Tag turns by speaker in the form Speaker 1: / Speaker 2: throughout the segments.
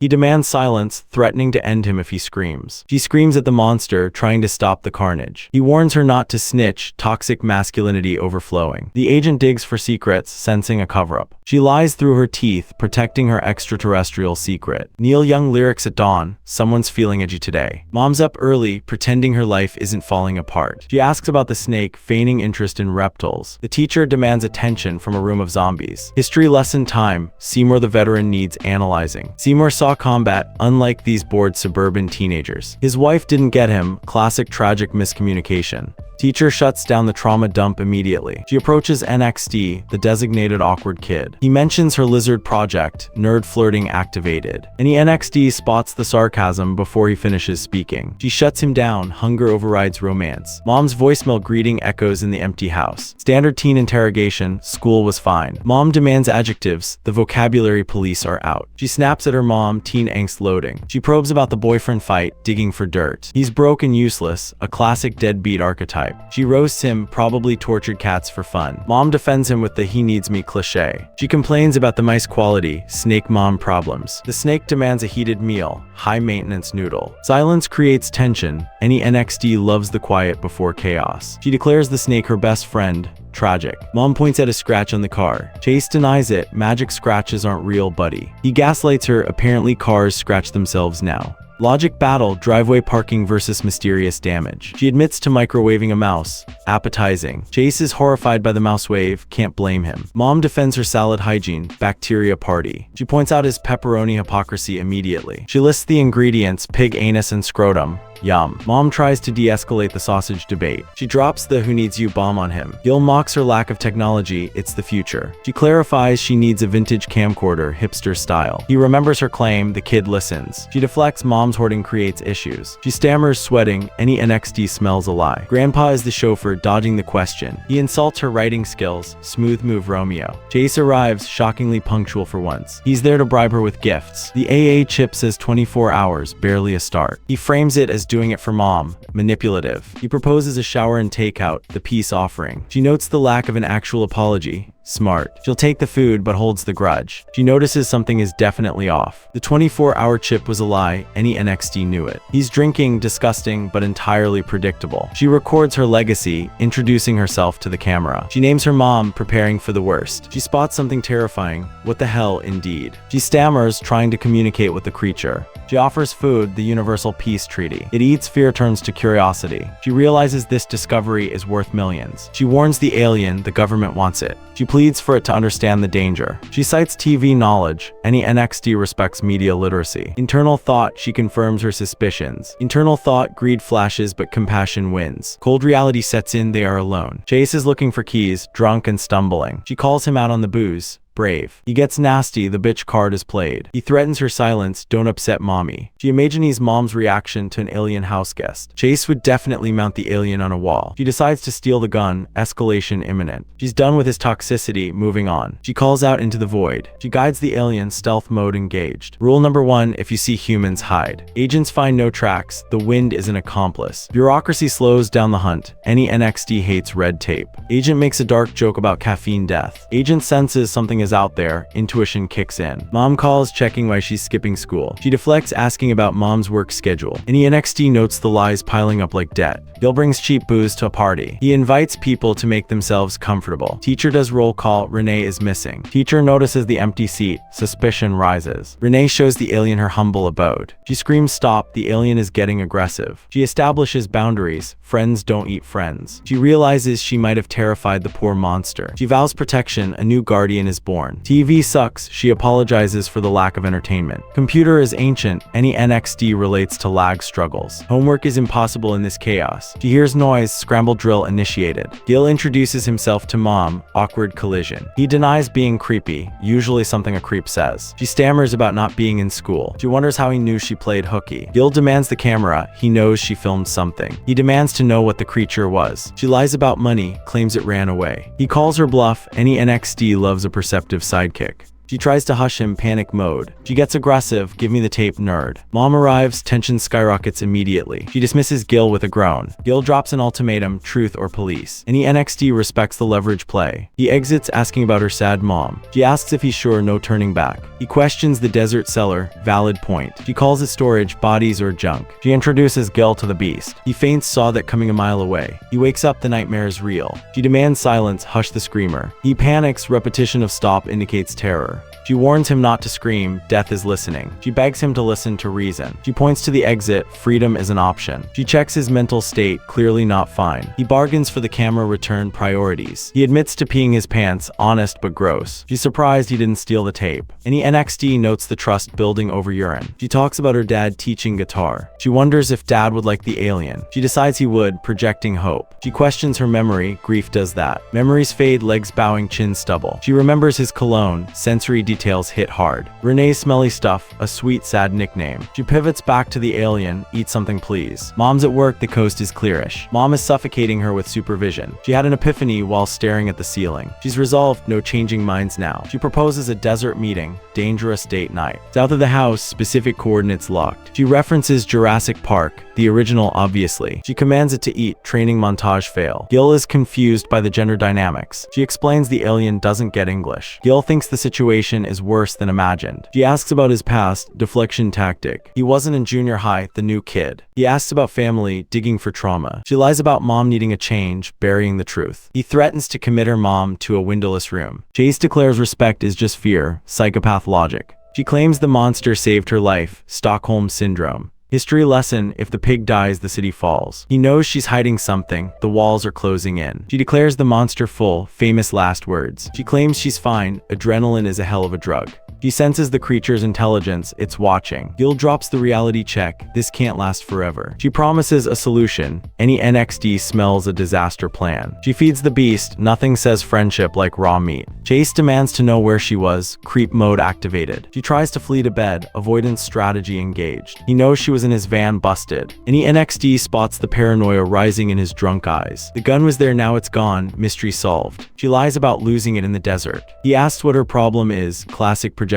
Speaker 1: He demands silence, threatening to end him if he screams. She screams at the monster, trying to stop the carnage. He warns her not to snitch, toxic masculinity overflowing. The agent digs for secrets, sensing a cover-up. She lies through her teeth, protecting her extraterrestrial secret. Neil Young lyrics at dawn, someone's feeling edgy today. Mom's up early, pretending her life isn't falling apart. She asks about the snake, feigning interest in reptiles. The teacher demands attention from a room of zombies. History lesson time, Seymour the veteran needs analyzing. Seymour saw combat, unlike these bored suburban teenagers. His wife didn't get him, classic tragic miscommunication. Teacher shuts down the trauma dump immediately. She approaches NXT, the designated awkward kid. He mentions her lizard project, nerd flirting activated. Any NXT spots the sarcasm before he finishes speaking. She shuts him down, hunger overrides romance. Mom's voicemail greeting echoes in the empty house. Standard teen interrogation, school was fine. Mom demands adjectives, the vocabulary police are out. She snaps at her mom, teen angst loading. She probes about the boyfriend fight, digging for dirt. He's broke and useless, a classic deadbeat archetype. She roasts him, probably tortured cats for fun. Mom defends him with the he needs me cliché. She complains about the mice quality, snake mom problems. The snake demands a heated meal, high maintenance noodle. Silence creates tension. Any NXT loves the quiet before chaos. She declares the snake her best friend. Tragic. Mom points at a scratch on the car. Chase denies it, magic scratches aren't real, buddy. He gaslights her, apparently cars scratch themselves now. Logic battle, driveway parking versus mysterious damage. She admits to microwaving a mouse. Appetizing. Chase is horrified by the mouse wave, can't blame him. Mom defends her salad hygiene, bacteria party. She points out his pepperoni hypocrisy immediately. She lists the ingredients, pig anus and scrotum. Yum. Mom tries to de-escalate the sausage debate. She drops the who needs you bomb on him. Gil mocks her lack of technology, it's the future. She clarifies she needs a vintage camcorder, hipster style. He remembers her claim, the kid listens. She deflects mom's hoarding creates issues. She stammers, sweating, any NXT smells a lie. Grandpa is the chauffeur, dodging the question. He insults her writing skills, smooth move Romeo. Chase arrives, shockingly punctual for once. He's there to bribe her with gifts. The AA chip says 24 hours, barely a start. He frames it as doing it for mom, manipulative. He proposes a shower and takeout, the peace offering. She notes the lack of an actual apology. Smart. She'll take the food but holds the grudge. She notices something is definitely off. The 24-hour chip was a lie, any NXT knew it. He's drinking, disgusting, but entirely predictable. She records her legacy, introducing herself to the camera. She names her mom, preparing for the worst. She spots something terrifying. What the hell, indeed. She stammers, trying to communicate with the creature. She offers food, the universal peace treaty. It eats, fear turns to curiosity. She realizes this discovery is worth millions. She warns the alien, the government wants it. She pleads for it to understand the danger. She cites TV knowledge. Any NXT respects media literacy. Internal thought, she confirms her suspicions. Internal thought, greed flashes but compassion wins. Cold reality sets in, they are alone. Chase is looking for keys, drunk and stumbling. She calls him out on the booze. Brave. He gets nasty, the bitch card is played. He threatens her silence, don't upset mommy. She imagines mom's reaction to an alien house guest. Chase would definitely mount the alien on a wall. She decides to steal the gun, escalation imminent. She's done with his toxicity, moving on. She calls out into the void. She guides the alien, stealth mode engaged. Rule number 1, if you see humans, hide. Agents find no tracks, the wind is an accomplice. Bureaucracy slows down the hunt. Any NXT hates red tape. Agent makes a dark joke about caffeine death. Agent senses something is out there, intuition kicks in. Mom calls, checking why she's skipping school. She deflects, asking about mom's work schedule. Any NXT notes the lies piling up like debt. Gil brings cheap booze to a party. He invites people to make themselves comfortable. Teacher does roll call, Renee is missing. Teacher notices the empty seat, suspicion rises. Renee shows the alien her humble abode. She screams stop, the alien is getting aggressive. She establishes boundaries, friends don't eat friends. She realizes she might have terrified the poor monster. She vows protection, a new guardian is born. TV sucks, she apologizes for the lack of entertainment. Computer is ancient, any NXT relates to lag struggles. Homework is impossible in this chaos. She hears noise, scramble drill initiated. Gil introduces himself to mom, awkward collision. He denies being creepy, usually something a creep says. She stammers about not being in school. She wonders how he knew she played hooky. Gil demands the camera, he knows she filmed something. He demands to know what the creature was. She lies about money, claims it ran away. He calls her bluff, any NXT loves a perceptive sidekick. She tries to hush him, panic mode. She gets aggressive, give me the tape, nerd. Mom arrives, tension skyrockets immediately. She dismisses Gil with a groan. Gil drops an ultimatum, truth or police. Any NXT respects the leverage play. He exits asking about her sad mom. She asks if he's sure, no turning back. He questions the desert cellar, valid point. She calls it storage, bodies or junk. She introduces Gil to the beast. He faints, saw that coming a mile away. He wakes up, the nightmare is real. She demands silence, hush the screamer. He panics, repetition of stop indicates terror. She warns him not to scream, death is listening. She begs him to listen, to reason. She points to the exit, freedom is an option. She checks his mental state, clearly not fine. He bargains for the camera return, priorities. He admits to peeing his pants, honest but gross. She's surprised he didn't steal the tape. Any NXT notes the trust building over urine. She talks about her dad teaching guitar. She wonders if dad would like the alien. She decides he would, projecting hope. She questions her memory, grief does that. Memories fade, legs bowing, chin stubble. She remembers his cologne, sensory details hit hard. Renee's smelly stuff, a sweet sad nickname. She pivots back to the alien, eat something please. Mom's at work, the coast is clearish. Mom is suffocating her with supervision. She had an epiphany while staring at the ceiling. She's resolved, no changing minds now. She proposes a desert meeting, dangerous date night. South of the house, specific coordinates locked. She references Jurassic Park, the original obviously. She commands it to eat, training montage fail. Gil is confused by the gender dynamics. She explains the alien doesn't get English. Gil thinks the situation is worse than imagined. She asks about his past, deflection tactic. He wasn't in junior high, the new kid. He asks about family, digging for trauma. She lies about mom needing a change, burying the truth. He threatens to commit her mom to a windowless room. Chase declares respect is just fear, psychopath logic. She claims the monster saved her life, Stockholm Syndrome. History lesson, if the pig dies, the city falls. He knows she's hiding something, the walls are closing in. She declares the monster full, famous last words. She claims she's fine, adrenaline is a hell of a drug. He senses the creature's intelligence, it's watching. Gil drops the reality check, this can't last forever. She promises a solution, any NXT smells a disaster plan. She feeds the beast, nothing says friendship like raw meat. Chase demands to know where she was, creep mode activated. She tries to flee to bed, avoidance strategy engaged. He knows she was in his van, busted. Any NXT spots the paranoia rising in his drunk eyes. The gun was there, now it's gone, mystery solved. She lies about losing it in the desert. He asks what her problem is, classic projection.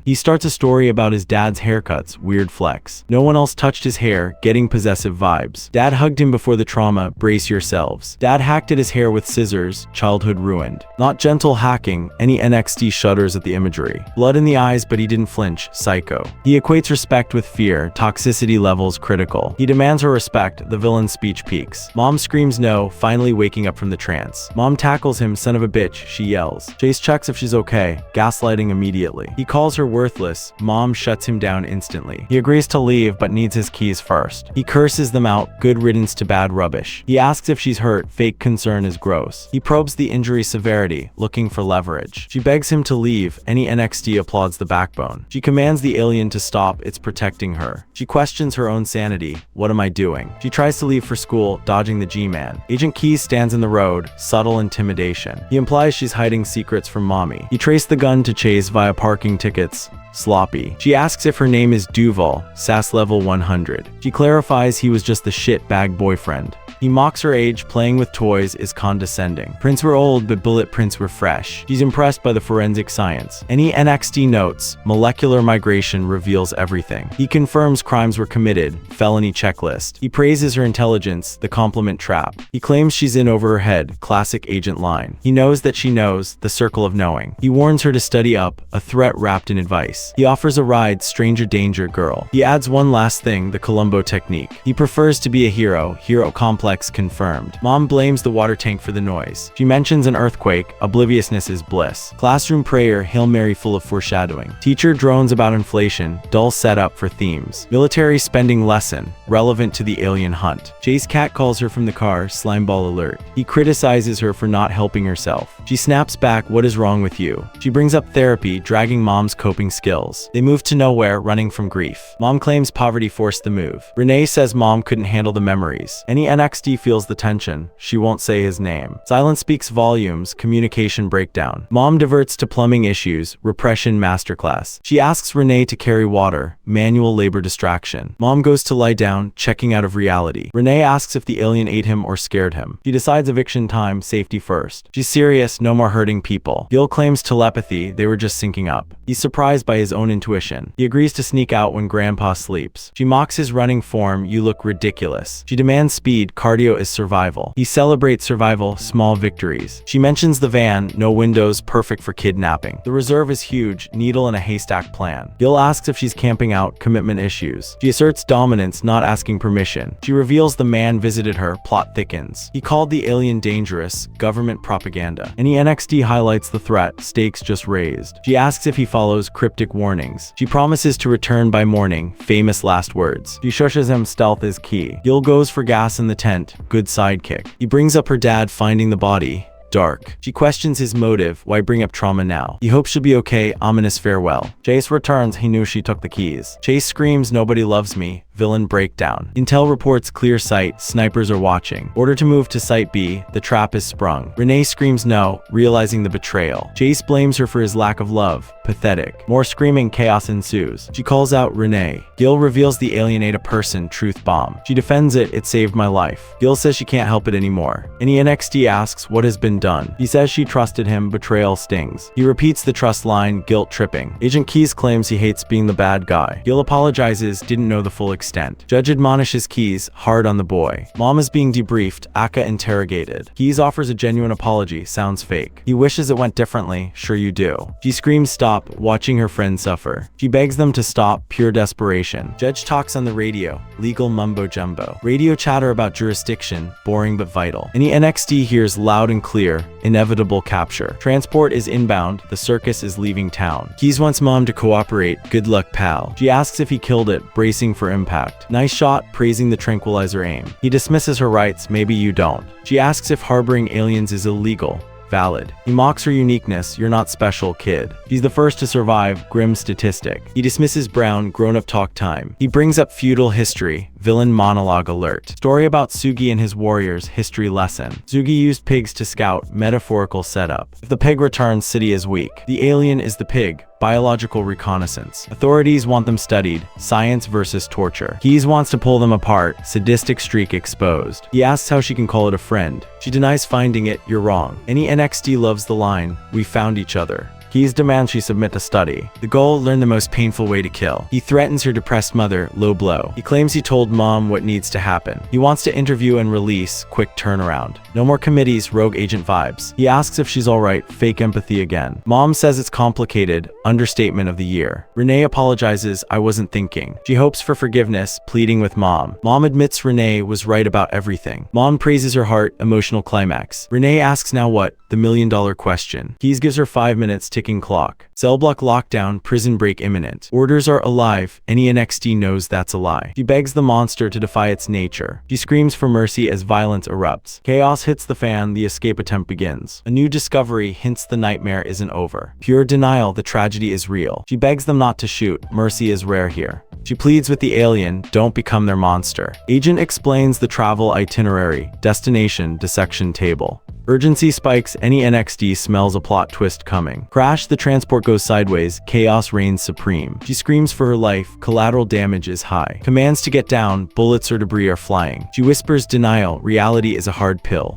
Speaker 1: He starts a story about his dad's haircuts, weird flex. No one else touched his hair, getting possessive vibes. Dad hugged him before the trauma, brace yourselves. Dad hacked at his hair with scissors, childhood ruined. Not gentle hacking, any NXT shudders at the imagery. Blood in the eyes, but he didn't flinch, psycho. He equates respect with fear, toxicity levels critical. He demands her respect, the villain's speech peaks. Mom screams no, finally waking up from the trance. Mom tackles him, son of a bitch, she yells. Chase checks if she's okay, gaslighting immediately. He calls her worthless, mom shuts him down instantly. He agrees to leave but needs his keys first. He curses them out, good riddance to bad rubbish. He asks if she's hurt, fake concern is gross. He probes the injury severity, looking for leverage. She begs him to leave, any NXT applauds the backbone. She commands the alien to stop, it's protecting her. She questions her own sanity, what am I doing? She tries to leave for school, dodging the G-Man. Agent Keys stands in the road, subtle intimidation. He implies she's hiding secrets from mommy. He traced the gun to Chase via parking tickets. Sloppy. She asks if her name is Duval, sass level 100. She clarifies he was just the shit bag boyfriend. He mocks her age, playing with toys is condescending. Prints were old, but bullet prints were fresh. She's impressed by the forensic science. Any NXT notes, molecular migration reveals everything. He confirms crimes were committed, felony checklist. He praises her intelligence, the compliment trap. He claims she's in over her head, classic agent line. He knows that she knows, the circle of knowing. He warns her to study up, a threat wrapped in advice. He offers a ride, stranger danger girl. He adds one last thing, the Columbo technique. He prefers to be a hero, hero complex confirmed. Mom blames the water tank for the noise. She mentions an earthquake, obliviousness is bliss. Classroom prayer, Hail Mary full of foreshadowing. Teacher drones about inflation, dull setup for themes. Military spending lesson, relevant to the alien hunt. Chase cat calls her from the car, slimeball alert. He criticizes her for not helping herself. She snaps back, what is wrong with you? She brings up therapy, dragging mom's coping skills. They move to nowhere, running from grief. Mom claims poverty forced the move. Renee says mom couldn't handle the memories. Any NXT NXT feels the tension. She won't say his name. Silence speaks volumes, communication breakdown. Mom diverts to plumbing issues, repression masterclass. She asks Renee to carry water, manual labor distraction. Mom goes to lie down, checking out of reality. Renee asks if the alien ate him or scared him. She decides eviction time, safety first. She's serious, no more hurting people. Gil claims telepathy, they were just syncing up. He's surprised by his own intuition. He agrees to sneak out when Grandpa sleeps. She mocks his running form, you look ridiculous. She demands speed, cardio is survival. He celebrates survival, small victories. She mentions the van, no windows, perfect for kidnapping. The reserve is huge, needle in a haystack plan. Gil asks if she's camping out, commitment issues. She asserts dominance, not asking permission. She reveals the man visited her, plot thickens. He called the alien dangerous, government propaganda. Any NXT highlights the threat, stakes just raised. She asks if he follows, cryptic warnings. She promises to return by morning, famous last words. She shushes him, stealth is key. Gil goes for gas in the tent, good sidekick. He brings up her dad finding the body. Dark. She questions his motive, why bring up trauma now? He hopes she'll be okay, ominous farewell. Chase returns, he knew she took the keys. Chase screams, nobody loves me. Villain breakdown. Intel reports clear sight, snipers are watching. Order to move to Site B, the trap is sprung. Renee screams no, realizing the betrayal. Chase blames her for his lack of love. Pathetic. More screaming, chaos ensues. She calls out Renee. Gil reveals the alien ate a person, truth bomb. She defends it saved my life. Gil says she can't help it anymore. Any NXT asks what has been done. He says she trusted him, betrayal stings. He repeats the trust line, guilt tripping. Agent Keys claims he hates being the bad guy. Gil apologizes, didn't know the full extent. Judge admonishes Keys, hard on the boy. Mom is being debriefed, Aka interrogated. Keys offers a genuine apology, sounds fake. He wishes it went differently, sure you do. She screams stop, watching her friend suffer. She begs them to stop, pure desperation. Judge talks on the radio, legal mumbo jumbo. Radio chatter about jurisdiction, boring but vital. Any NXT hears loud and clear, inevitable capture. Transport is inbound, the circus is leaving town. Keys wants Mom to cooperate, good luck pal. She asks if he killed it, bracing for impact. Nice shot, praising the tranquilizer aim. He dismisses her rights, maybe you don't. She asks if harboring aliens is illegal. Valid. He mocks her uniqueness, you're not special, kid. She's the first to survive, grim statistic. He dismisses Brown, grown-up talk time. He brings up feudal history, villain monologue alert. Story about Sugi and his warriors, history lesson. Sugi used pigs to scout, metaphorical setup. If the pig returns, city is weak. The alien is the pig. Biological reconnaissance. Authorities want them studied. Science versus torture. Keys wants to pull them apart. Sadistic streak exposed. He asks how she can call it a friend. She denies finding it. You're wrong. Any NXT loves the line, we found each other. Keys demands she submit to study. The goal, learn the most painful way to kill. He threatens her depressed mother, low blow. He claims he told Mom what needs to happen. He wants to interview and release, quick turnaround. No more committees, rogue agent vibes. He asks if she's alright, fake empathy again. Mom says it's complicated, understatement of the year. Renee apologizes, I wasn't thinking. She hopes for forgiveness, pleading with Mom. Mom admits Renee was right about everything. Mom praises her heart, emotional climax. Renee asks now what? The million-dollar question. Keys gives her 5 minutes, ticking clock. Cell block lockdown, prison break imminent. Orders are alive, any NXT knows that's a lie. She begs the monster to defy its nature. She screams for mercy as violence erupts. Chaos hits the fan, the escape attempt begins. A new discovery hints the nightmare isn't over. Pure denial, the tragedy is real. She begs them not to shoot, mercy is rare here. She pleads with the alien, don't become their monster. Agent explains the travel itinerary, destination, dissection table. Urgency spikes, any NXT smells a plot twist coming. Crash, the transport goes sideways, chaos reigns supreme. She screams for her life, collateral damage is high. Commands to get down, bullets or debris are flying. She whispers denial, reality is a hard pill.